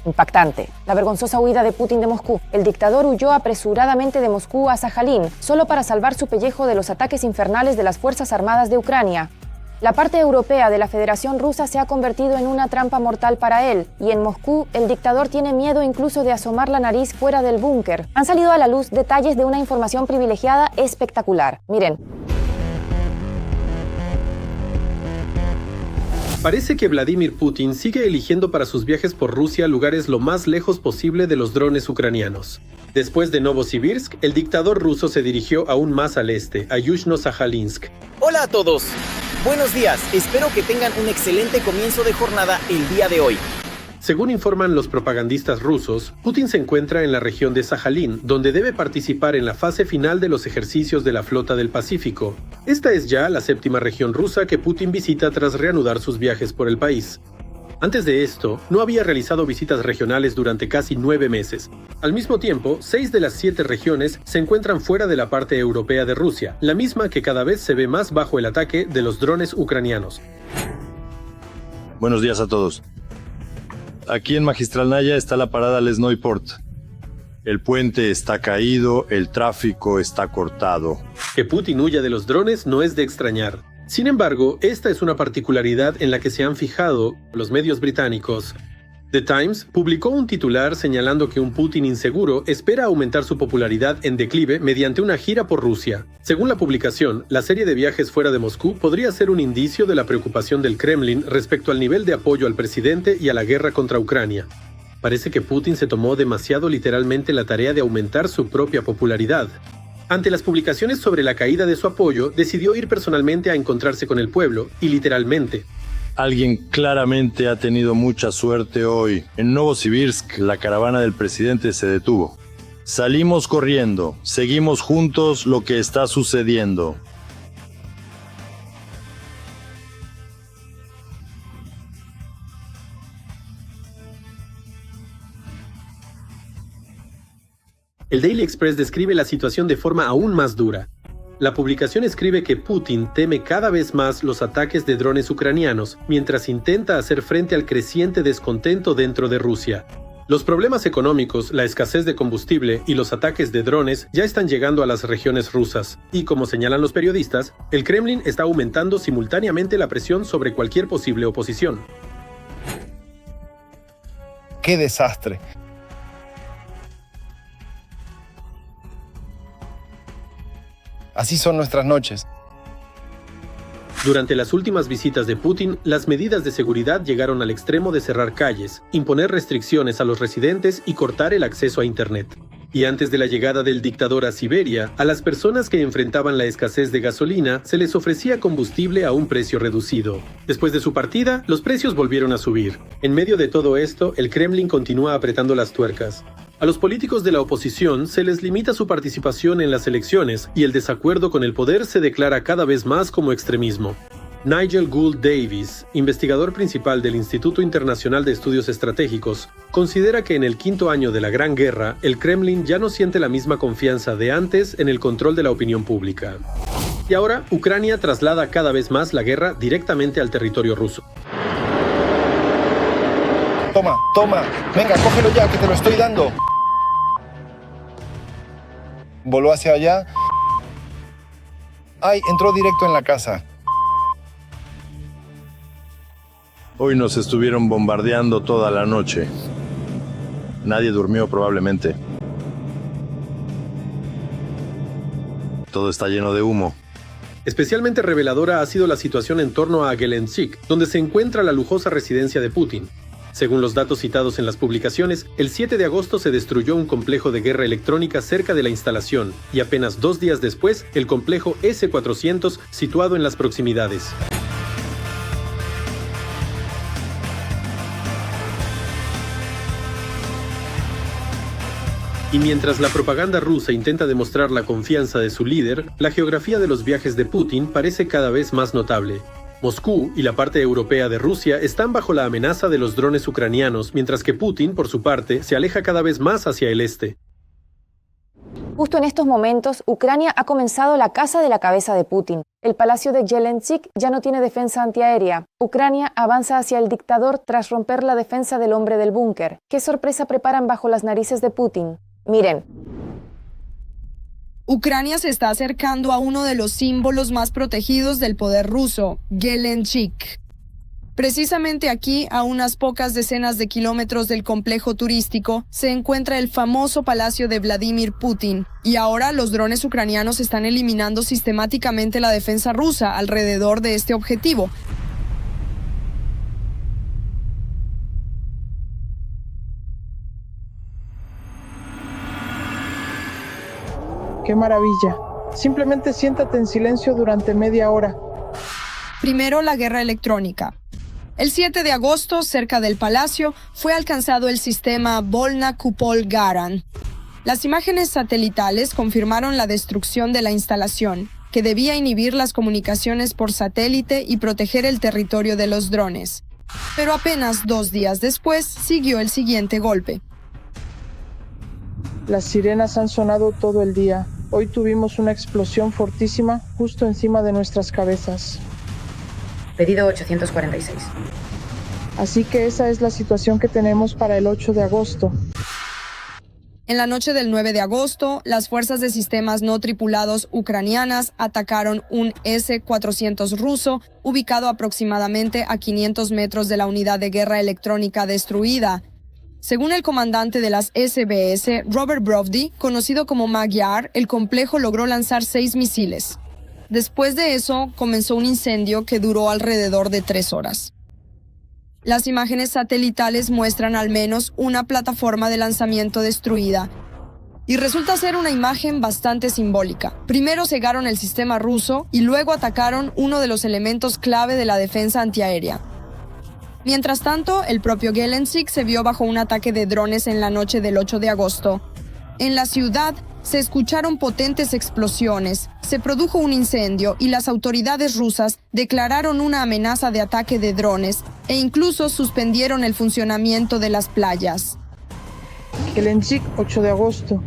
Impactante. La vergonzosa huida de Putin de Moscú. El dictador huyó apresuradamente de Moscú a Sajalín, solo para salvar su pellejo de los ataques infernales de las Fuerzas Armadas de Ucrania. La parte europea de la Federación Rusa se ha convertido en una trampa mortal para él, y en Moscú el dictador tiene miedo incluso de asomar la nariz fuera del búnker. Han salido a la luz detalles de una información privilegiada espectacular. Miren. Parece que Vladimir Putin sigue eligiendo para sus viajes por Rusia lugares lo más lejos posible de los drones ucranianos. Después de Novosibirsk, el dictador ruso se dirigió aún más al este, a Yuzhno-Sajalinsk. Hola a todos. Buenos días. Espero que tengan un excelente comienzo de jornada el día de hoy. Según informan los propagandistas rusos, Putin se encuentra en la región de Sajalín, donde debe participar en la fase final de los ejercicios de la Flota del Pacífico. Esta es ya la 7ª región rusa que Putin visita tras reanudar sus viajes por el país. Antes de esto, no había realizado visitas regionales durante casi 9 meses. Al mismo tiempo, 6 de las 7 regiones se encuentran fuera de la parte europea de Rusia, la misma que cada vez se ve más bajo el ataque de los drones ucranianos. Buenos días a todos. Aquí en Magistralnaya está la parada Lesnoy Port. El puente está caído, el tráfico está cortado. Que Putin huya de los drones no es de extrañar. Sin embargo, esta es una particularidad en la que se han fijado los medios británicos. The Times publicó un titular señalando que un Putin inseguro espera aumentar su popularidad en declive mediante una gira por Rusia. Según la publicación, la serie de viajes fuera de Moscú podría ser un indicio de la preocupación del Kremlin respecto al nivel de apoyo al presidente y a la guerra contra Ucrania. Parece que Putin se tomó demasiado literalmente la tarea de aumentar su propia popularidad. Ante las publicaciones sobre la caída de su apoyo, decidió ir personalmente a encontrarse con el pueblo, y literalmente. Alguien claramente ha tenido mucha suerte hoy. En Novosibirsk, la caravana del presidente se detuvo. Salimos corriendo, seguimos juntos lo que está sucediendo. El Daily Express describe la situación de forma aún más dura. La publicación escribe que Putin teme cada vez más los ataques de drones ucranianos, mientras intenta hacer frente al creciente descontento dentro de Rusia. Los problemas económicos, la escasez de combustible y los ataques de drones ya están llegando a las regiones rusas, y como señalan los periodistas, el Kremlin está aumentando simultáneamente la presión sobre cualquier posible oposición. ¡Qué desastre! Así son nuestras noches. Durante las últimas visitas de Putin, las medidas de seguridad llegaron al extremo de cerrar calles, imponer restricciones a los residentes y cortar el acceso a Internet. Y antes de la llegada del dictador a Siberia, a las personas que enfrentaban la escasez de gasolina se les ofrecía combustible a un precio reducido. Después de su partida, los precios volvieron a subir. En medio de todo esto, el Kremlin continúa apretando las tuercas. A los políticos de la oposición se les limita su participación en las elecciones y el desacuerdo con el poder se declara cada vez más como extremismo. Nigel Gould Davis, investigador principal del Instituto Internacional de Estudios Estratégicos, considera que en el 5º año de la Gran Guerra, el Kremlin ya no siente la misma confianza de antes en el control de la opinión pública. Y ahora, Ucrania traslada cada vez más la guerra directamente al territorio ruso. Toma, venga, cógelo ya, que te lo estoy dando. Voló hacia allá. ¡Ay! Entró directo en la casa. Hoy nos estuvieron bombardeando toda la noche. Nadie durmió probablemente. Todo está lleno de humo. Especialmente reveladora ha sido la situación en torno a Gelendzhik, donde se encuentra la lujosa residencia de Putin. Según los datos citados en las publicaciones, el 7 de agosto se destruyó un complejo de guerra electrónica cerca de la instalación, y apenas 2 días después, el complejo S-400 situado en las proximidades. Y mientras la propaganda rusa intenta demostrar la confianza de su líder, la geografía de los viajes de Putin parece cada vez más notable. Moscú y la parte europea de Rusia están bajo la amenaza de los drones ucranianos, mientras que Putin, por su parte, se aleja cada vez más hacia el este. Justo en estos momentos, Ucrania ha comenzado la caza de la cabeza de Putin. El palacio de Zelensky ya no tiene defensa antiaérea. Ucrania avanza hacia el dictador tras romper la defensa del hombre del búnker. ¿Qué sorpresa preparan bajo las narices de Putin? Miren. Ucrania se está acercando a uno de los símbolos más protegidos del poder ruso, Zelensky. Precisamente aquí, a unas pocas decenas de kilómetros del complejo turístico, se encuentra el famoso palacio de Vladimir Putin. Y ahora los drones ucranianos están eliminando sistemáticamente la defensa rusa alrededor de este objetivo. ¡Qué maravilla! Simplemente siéntate en silencio durante media hora. Primero, la guerra electrónica. El 7 de agosto, cerca del palacio, fue alcanzado el sistema Volna Kupol-Garan. Las imágenes satelitales confirmaron la destrucción de la instalación, que debía inhibir las comunicaciones por satélite y proteger el territorio de los drones. Pero apenas 2 días después, siguió el siguiente golpe. Las sirenas han sonado todo el día. Hoy tuvimos una explosión fortísima justo encima de nuestras cabezas. Pedido 846. Así que esa es la situación que tenemos para el 8 de agosto. En la noche del 9 de agosto, las fuerzas de sistemas no tripulados ucranianas atacaron un S-400 ruso ubicado aproximadamente a 500 metros de la unidad de guerra electrónica destruida. Según el comandante de las SBS, Robert Brody, conocido como Magyar, el complejo logró lanzar 6 misiles. Después de eso, comenzó un incendio que duró alrededor de 3 horas. Las imágenes satelitales muestran al menos una plataforma de lanzamiento destruida. Y resulta ser una imagen bastante simbólica. Primero cegaron el sistema ruso y luego atacaron uno de los elementos clave de la defensa antiaérea. Mientras tanto, el propio Zelensky se vio bajo un ataque de drones en la noche del 8 de agosto. En la ciudad se escucharon potentes explosiones, se produjo un incendio y las autoridades rusas declararon una amenaza de ataque de drones e incluso suspendieron el funcionamiento de las playas. Zelensky, 8 de agosto.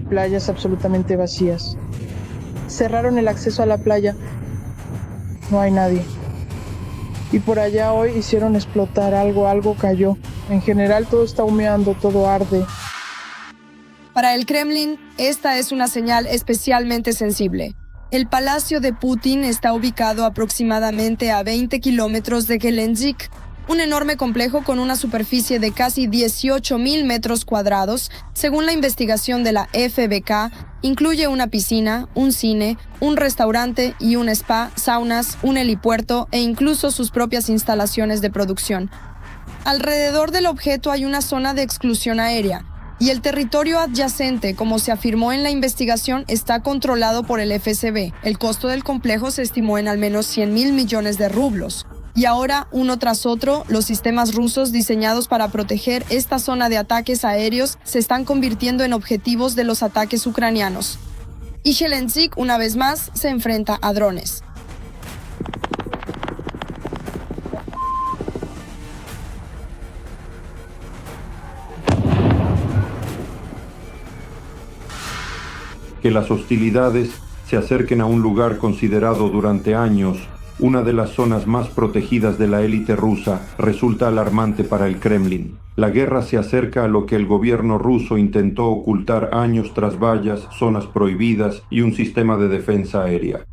Playas absolutamente vacías. Cerraron el acceso a la playa. No hay nadie. Y por allá hoy hicieron explotar algo cayó. En general todo está humeando, todo arde. Para el Kremlin, esta es una señal especialmente sensible. El palacio de Putin está ubicado aproximadamente a 20 kilómetros de Zelensky, un enorme complejo con una superficie de casi 18.000 metros cuadrados. Según la investigación de la FBK, incluye una piscina, un cine, un restaurante y un spa, saunas, un helipuerto e incluso sus propias instalaciones de producción. Alrededor del objeto hay una zona de exclusión aérea, y el territorio adyacente, como se afirmó en la investigación, está controlado por el FSB. El costo del complejo se estimó en al menos 100.000 millones de rublos. Y ahora, uno tras otro, los sistemas rusos diseñados para proteger esta zona de ataques aéreos se están convirtiendo en objetivos de los ataques ucranianos. Y Zelensky, una vez más, se enfrenta a drones. Que las hostilidades se acerquen a un lugar considerado durante años una de las zonas más protegidas de la élite rusa resulta alarmante para el Kremlin. La guerra se acerca a lo que el gobierno ruso intentó ocultar años tras vallas, zonas prohibidas y un sistema de defensa aérea.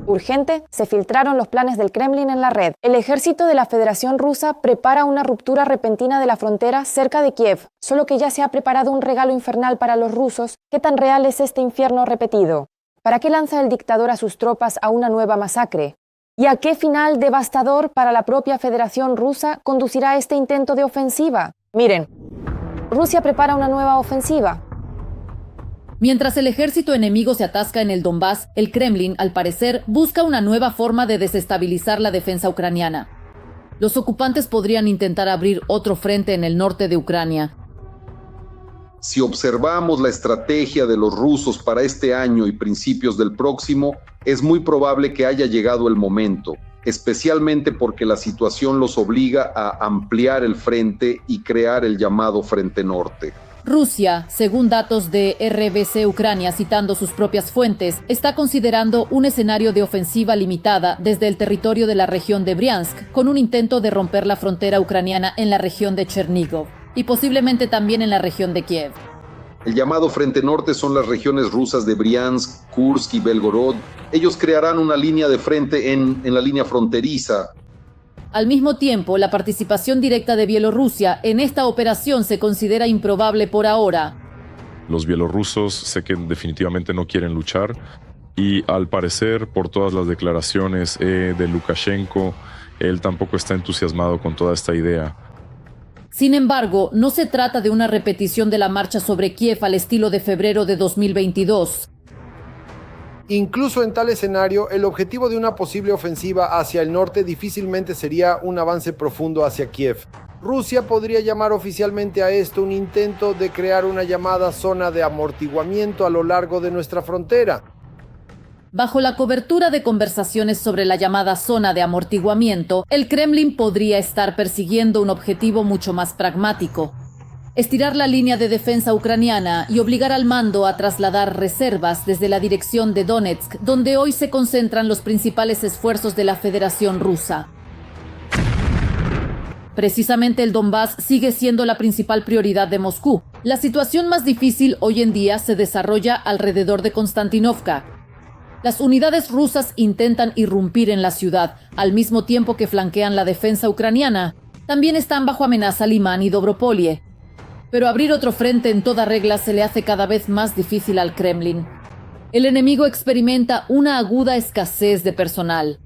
Urgente, se filtraron los planes del Kremlin en la red. El ejército de la Federación Rusa prepara una ruptura repentina de la frontera cerca de Kiev, solo que ya se ha preparado un regalo infernal para los rusos. ¿Qué tan real es este infierno repetido? ¿Para qué lanza el dictador a sus tropas a una nueva masacre? ¿Y a qué final devastador para la propia Federación Rusa conducirá este intento de ofensiva? Miren, Rusia prepara una nueva ofensiva. Mientras el ejército enemigo se atasca en el Donbass, el Kremlin, al parecer, busca una nueva forma de desestabilizar la defensa ucraniana. Los ocupantes podrían intentar abrir otro frente en el norte de Ucrania. Si observamos la estrategia de los rusos para este año y principios del próximo, es muy probable que haya llegado el momento, especialmente porque la situación los obliga a ampliar el frente y crear el llamado Frente Norte. Rusia, según datos de RBC Ucrania citando sus propias fuentes, está considerando un escenario de ofensiva limitada desde el territorio de la región de Briansk, con un intento de romper la frontera ucraniana en la región de Chernigov y posiblemente también en la región de Kiev. El llamado Frente Norte son las regiones rusas de Briansk, Kursk y Belgorod. Ellos crearán una línea de frente en la línea fronteriza. Al mismo tiempo, la participación directa de Bielorrusia en esta operación se considera improbable por ahora. Los bielorrusos sé que definitivamente no quieren luchar y al parecer, por todas las declaraciones de Lukashenko, él tampoco está entusiasmado con toda esta idea. Sin embargo, no se trata de una repetición de la marcha sobre Kiev al estilo de febrero de 2022. Incluso en tal escenario, el objetivo de una posible ofensiva hacia el norte difícilmente sería un avance profundo hacia Kiev. Rusia podría llamar oficialmente a esto un intento de crear una llamada zona de amortiguamiento a lo largo de nuestra frontera. Bajo la cobertura de conversaciones sobre la llamada zona de amortiguamiento, el Kremlin podría estar persiguiendo un objetivo mucho más pragmático: estirar la línea de defensa ucraniana y obligar al mando a trasladar reservas desde la dirección de Donetsk, donde hoy se concentran los principales esfuerzos de la Federación Rusa. Precisamente el Donbass sigue siendo la principal prioridad de Moscú. La situación más difícil hoy en día se desarrolla alrededor de Konstantinovka. Las unidades rusas intentan irrumpir en la ciudad, al mismo tiempo que flanquean la defensa ucraniana. También están bajo amenaza Limán y Dobropolie. Pero abrir otro frente en toda regla se le hace cada vez más difícil al Kremlin. El enemigo experimenta una aguda escasez de personal.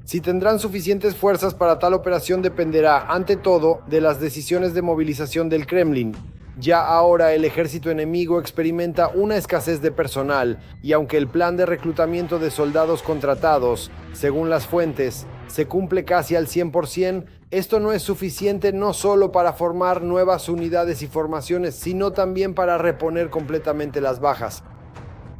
Si tendrán suficientes fuerzas para tal operación dependerá, ante todo, de las decisiones de movilización del Kremlin. Ya ahora el ejército enemigo experimenta una escasez de personal, y aunque el plan de reclutamiento de soldados contratados, según las fuentes, se cumple casi al 100%, esto no es suficiente no solo para formar nuevas unidades y formaciones, sino también para reponer completamente las bajas.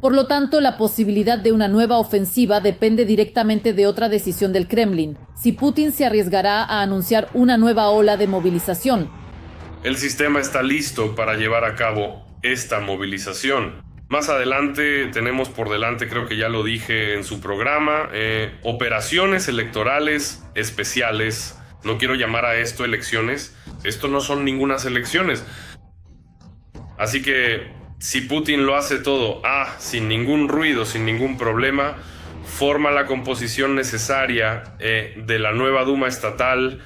Por lo tanto, la posibilidad de una nueva ofensiva depende directamente de otra decisión del Kremlin: si Putin se arriesgará a anunciar una nueva ola de movilización. El sistema está listo para llevar a cabo esta movilización. Más adelante tenemos por delante, creo que ya lo dije en su programa, operaciones electorales especiales. No quiero llamar a esto elecciones. Esto no son ningunas elecciones. Así que si Putin lo hace todo sin ningún ruido, sin ningún problema, forma la composición necesaria de la nueva Duma estatal,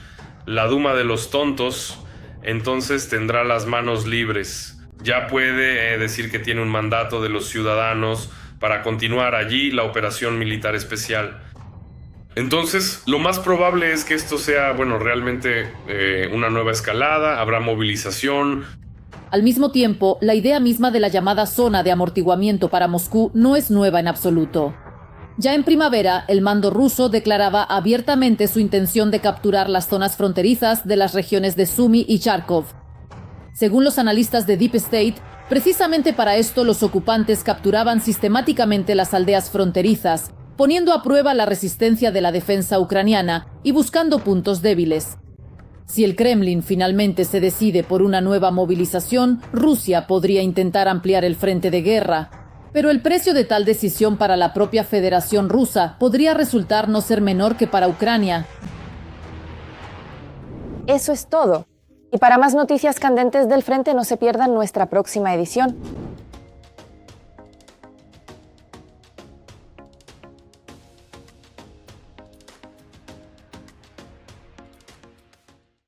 la Duma de los tontos, entonces tendrá las manos libres. Ya puede decir que tiene un mandato de los ciudadanos para continuar allí la operación militar especial. Entonces, lo más probable es que esto sea, realmente una nueva escalada, habrá movilización. Al mismo tiempo, la idea misma de la llamada zona de amortiguamiento para Moscú no es nueva en absoluto. Ya en primavera, el mando ruso declaraba abiertamente su intención de capturar las zonas fronterizas de las regiones de Sumy y Charkov. Según los analistas de Deep State, precisamente para esto los ocupantes capturaban sistemáticamente las aldeas fronterizas, poniendo a prueba la resistencia de la defensa ucraniana y buscando puntos débiles. Si el Kremlin finalmente se decide por una nueva movilización, Rusia podría intentar ampliar el frente de guerra. Pero el precio de tal decisión para la propia Federación Rusa podría resultar no ser menor que para Ucrania. Eso es todo. Y para más noticias candentes del frente, no se pierdan nuestra próxima edición.